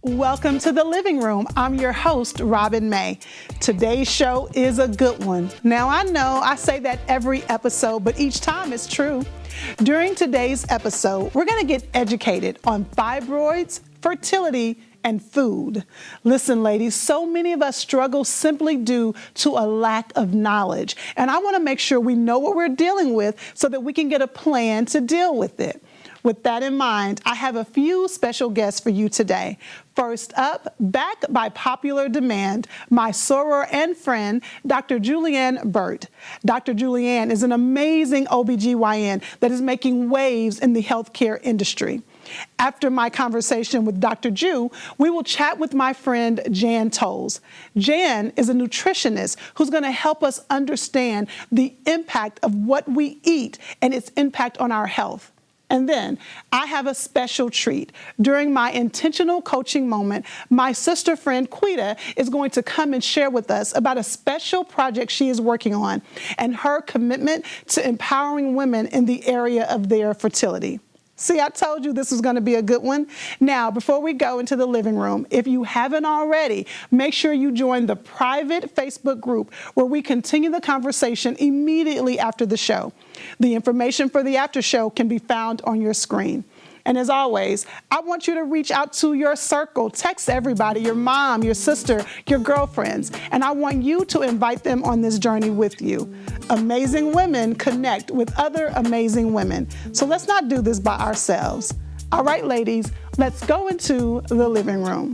Welcome to the living room. I'm your host, Robin May. Today's show is a good one. Now, I know I say that every episode, but each time it's true. During today's episode, we're going to get educated on fibroids, fertility, and food. Listen, ladies, so many of us struggle simply due to a lack of knowledge. And I want to make sure we know what we're dealing with so that we can get a plan to deal with it. With that in mind, I have a few special guests for you today. First up, back by popular demand, my soror and friend, Dr. Julianne Burt. Dr. Julianne is an amazing OBGYN that is making waves in the healthcare industry. After my conversation with Dr. Ju, we will chat with my friend Jan Tolles. Jan is a nutritionist who's going to help us understand the impact of what we eat and its impact on our health. And then I have a special treat. During my intentional coaching moment, my sister friend Quita is going to come and share with us about a special project she is working on and her commitment to empowering women in the area of their fertility. See, I told you this was going to be a good one. Now, before we go into the living room, if you haven't already, make sure you join the private Facebook group where we continue the conversation immediately after the show. The information for the after show can be found on your screen. And as always, I want you to reach out to your circle. Text everybody, your mom, your sister, your girlfriends. And I want you to invite them on this journey with you. Amazing women connect with other amazing women. So let's not do this by ourselves. All right, ladies, let's go into the living room.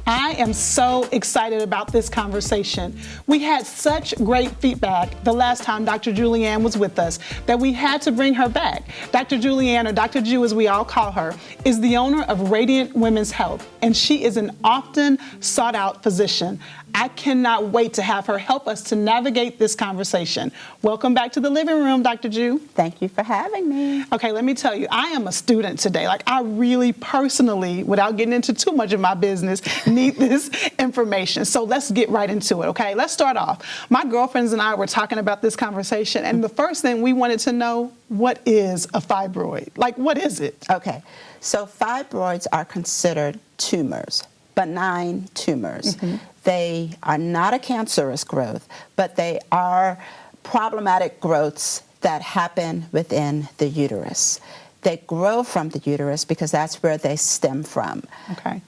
I am so excited about this conversation. We had such great feedback the last time Dr. Julianne was with us that we had to bring her back. Dr. Julianne, or Dr. Ju as we all call her, is the owner of Radiant Women's Health, and she is an often sought out physician. I cannot wait to have her help us to navigate this conversation. Welcome back to the living room, Dr. Ju. Thank you for having me. Okay, let me tell you, I am a student today. Like, I really personally, without getting into too much of my business, need this information. So let's get right into it, okay? Let's start off. My girlfriends and I were talking about this conversation, and the first thing we wanted to know, what is a fibroid? Like, what is it? Okay, so fibroids are considered tumors, benign tumors. Mm-hmm. They are not a cancerous growth, but they are problematic growths that happen within the uterus. They grow from the uterus because that's where they stem from. Okay.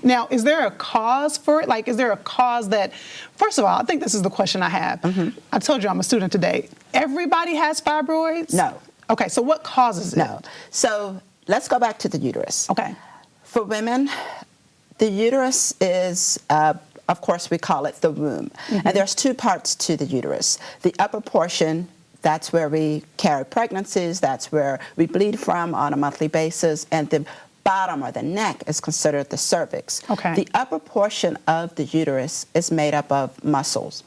Now, is there a cause for it? Like, is there a cause that, first of all, I think this is the question I have. Mm-hmm. I told you I'm a student today. Everybody has fibroids? No. Okay, so what causes it? No. So let's go back to the uterus. Okay. For women, the uterus is, of course, we call it the womb. Mm-hmm. And there's two parts to the uterus. The upper portion, that's where we carry pregnancies, that's where we bleed from on a monthly basis, and the bottom or the neck is considered the cervix. Okay. The upper portion of the uterus is made up of muscles.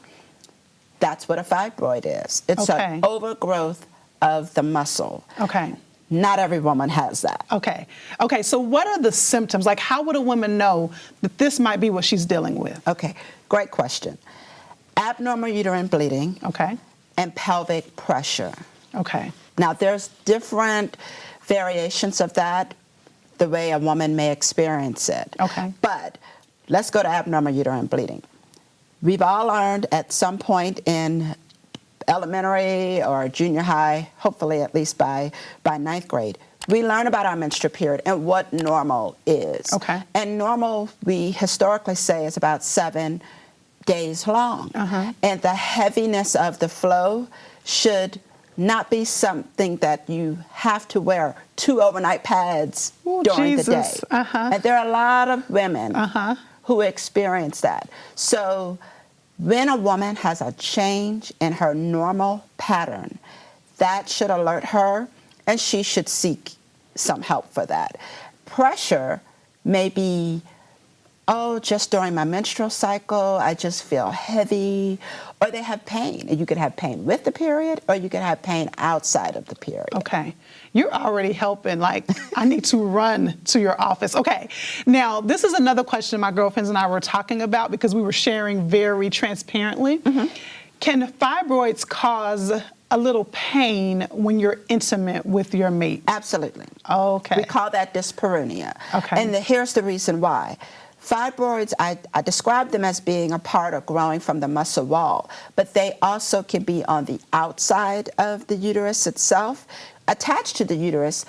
That's what a fibroid is. It's an overgrowth of the muscle. Okay. Not every woman has that. Okay. Okay, so what are the symptoms? Like, how would a woman know that this might be what she's dealing with? Okay, great question. Abnormal uterine bleeding. Okay. And pelvic pressure. Okay. Now, there's different variations of that, the way a woman may experience it. Okay. But let's go to abnormal uterine bleeding. We've all learned at some point in elementary or junior high, hopefully at least by ninth grade, we learn about our menstrual period and what normal is. Okay. And normal, we historically say, is about 7 days long. Uh-huh. And the heaviness of the flow should not be something that you have to wear 2 overnight pads during the day. Uh-huh. And there are a lot of women who experience that. So when a woman has a change in her normal pattern, that should alert her, and she should seek some help for that. Pressure may be, just during my menstrual cycle, I just feel heavy, or they have pain. And you could have pain with the period, or you could have pain outside of the period. Okay. You're already helping. Like, I need to run to your office. Okay. Now, this is another question my girlfriends and I were talking about because we were sharing very transparently. Mm-hmm. Can fibroids cause a little pain when you're intimate with your mate. Absolutely. Okay. We call that dyspareunia. Okay. And here's the reason why. Fibroids, I describe them as being a part of growing from the muscle wall, but they also can be on the outside of the uterus itself, attached to the uterus.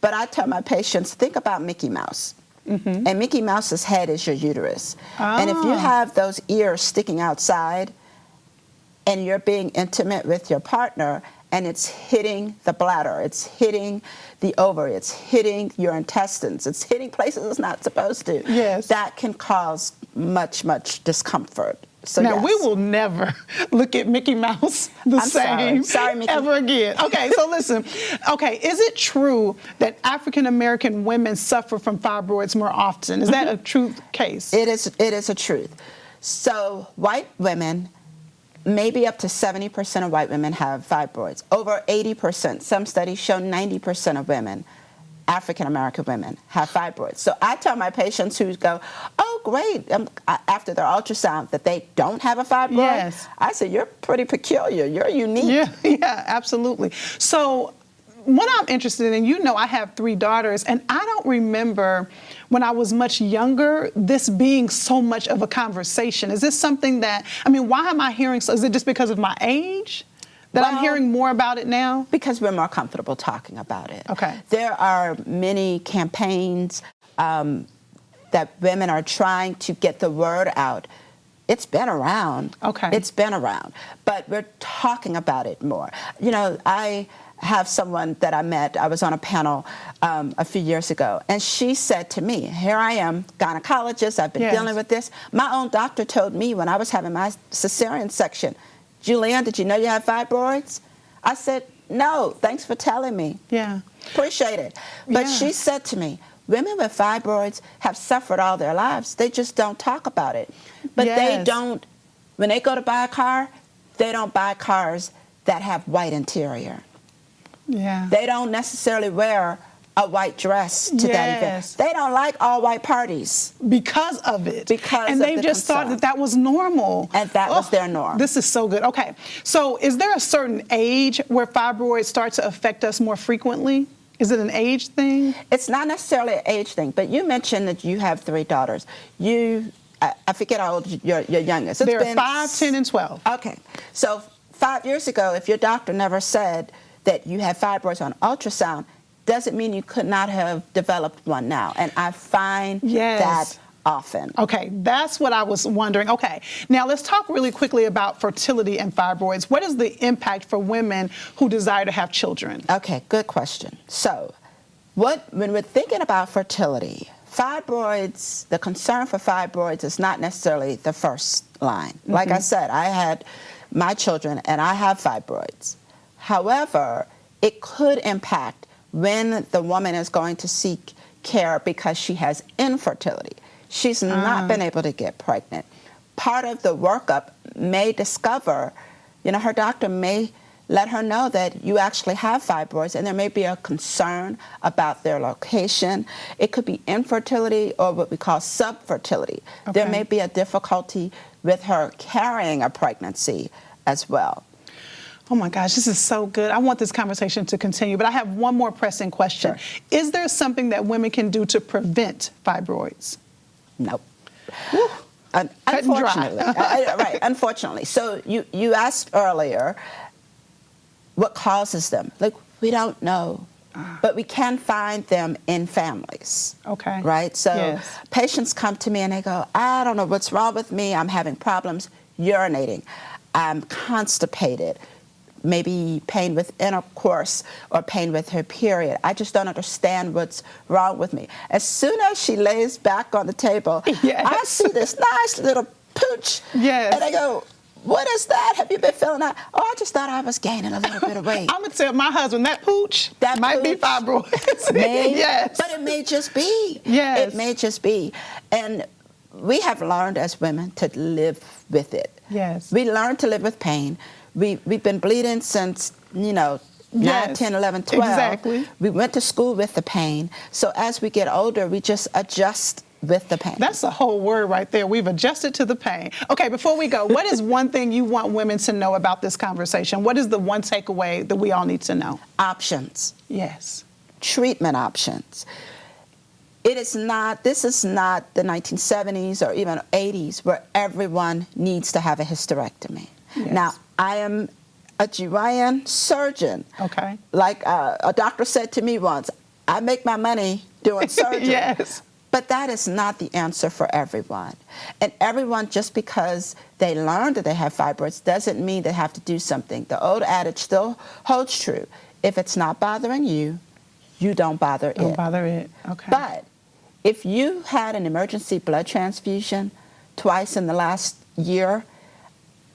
But I tell my patients, think about Mickey Mouse. Mm-hmm. And Mickey Mouse's head is your uterus. Oh. And if you have those ears sticking outside and you're being intimate with your partner and it's hitting the bladder, it's hitting the ovary, it's hitting your intestines, it's hitting places it's not supposed to, yes, that can cause much, much discomfort. So now, yes, we will never look at Mickey Mouse the same sorry, Mickey, ever again. Okay, so listen. Okay, is it true that African American women suffer from fibroids more often? Is that a true case? It is a truth. So white women, maybe up to 70% of white women have fibroids. Over 80%. Some studies show 90% of women, African American women, have fibroids. So I tell my patients who go, oh, great, after their ultrasound, that they don't have a fibroid. Yes. I say, you're pretty peculiar. You're unique. Yeah, absolutely. So what I'm interested in, you know, I have 3 daughters, and I don't remember when I was much younger this being so much of a conversation. Is this something that, I mean, why am I hearing so? Is it just because of my age that I'm hearing more about it now? Because we're more comfortable talking about it. Okay. There are many campaigns that women are trying to get the word out. It's been around. Okay. It's been around. But we're talking about it more. You know, I have someone that I met, I was on a panel a few years ago, and she said to me, here I am, gynecologist, I've been dealing with this. My own doctor told me when I was having my cesarean section, Julianne, did you know you have fibroids? I said, no, thanks for telling me. Yeah. Appreciate it. But she said to me, women with fibroids have suffered all their lives. They just don't talk about it. But they don't, when they go to buy a car, they don't buy cars that have white interior. Yeah. They don't necessarily wear a white dress to that event. They don't like all white parties. Because of it. And they just thought that that was normal. And that was their norm. This is so good. Okay. So is there a certain age where fibroids start to affect us more frequently? Is it an age thing? It's not necessarily an age thing, but you mentioned that you have 3 daughters. I forget how old your youngest. They're 5, 10, and 12. Okay. So 5 years ago, if your doctor never said that you had fibroids on ultrasound, doesn't mean you could not have developed one now. And I find that often. Okay, that's what I was wondering. Okay, now let's talk really quickly about fertility and fibroids. What is the impact for women who desire to have children? Okay, good question. So when we're thinking about fertility, fibroids, the concern for fibroids is not necessarily the first line. Like I said, I had my children and I have fibroids. However, it could impact when the woman is going to seek care because she has infertility. She's not been able to get pregnant. Part of the workup may discover, you know, her doctor may let her know that you actually have fibroids, and there may be a concern about their location. It could be infertility or what we call subfertility. Okay. There may be a difficulty with her carrying a pregnancy as well. Oh my gosh, this is so good. I want this conversation to continue, but I have one more pressing question. Sure. Is there something that women can do to prevent fibroids? No. Unfortunately. Right, unfortunately. So you asked earlier what causes them. Like, we don't know, but we can find them in families. Okay. Right? So patients come to me and they go, I don't know what's wrong with me. I'm having problems urinating. I'm constipated. Maybe pain with intercourse or pain with her period. I just don't understand what's wrong with me. As soon as she lays back on the table, I see this nice little pooch. And I go, what is that? Have you been feeling that? Oh, I just thought I was gaining a little bit of weight. I'm going to tell my husband that pooch might be fibroids. But it may just be. It may just be. And we have learned as women to live with it. We learn to live with pain. We've been bleeding since, 9, 10, 11, 12. Exactly. We went to school with the pain. So as we get older, we just adjust with the pain. That's a whole word right there. We've adjusted to the pain. Okay, before we go, what is one thing you want women to know about this conversation? What is the one takeaway that we all need to know? Options. Yes. Treatment options. This is not the 1970s or even 80s where everyone needs to have a hysterectomy. Yes. Now, I am a GYN surgeon. Okay. Like a doctor said to me once, I make my money doing surgery. Yes. But that is not the answer for everyone. And everyone, just because they learn that they have fibroids, doesn't mean they have to do something. The old adage still holds true. If it's not bothering you, you don't bother it. Don't bother it. Okay. But if you had an emergency blood transfusion twice in the last year,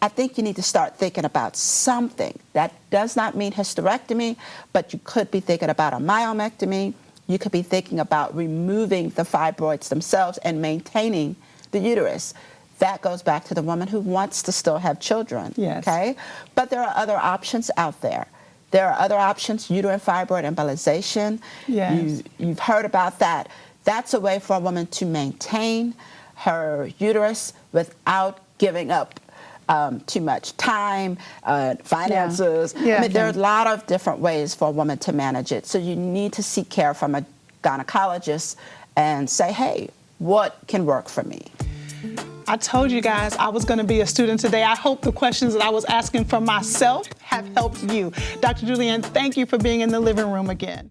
I think you need to start thinking about something. That does not mean hysterectomy, but you could be thinking about a myomectomy. You could be thinking about removing the fibroids themselves and maintaining the uterus. That goes back to the woman who wants to still have children. Yes. Okay? But there are other options out there. There are other options, uterine fibroid embolization. Yes. You've heard about that. That's a way for a woman to maintain her uterus without giving up too much time, finances. Yeah. I mean, there are a lot of different ways for a woman to manage it. So you need to seek care from a gynecologist and say, hey, what can work for me? I told you guys I was going to be a student today. I hope the questions that I was asking for myself have helped you. Dr. Julianne, thank you for being in the living room again.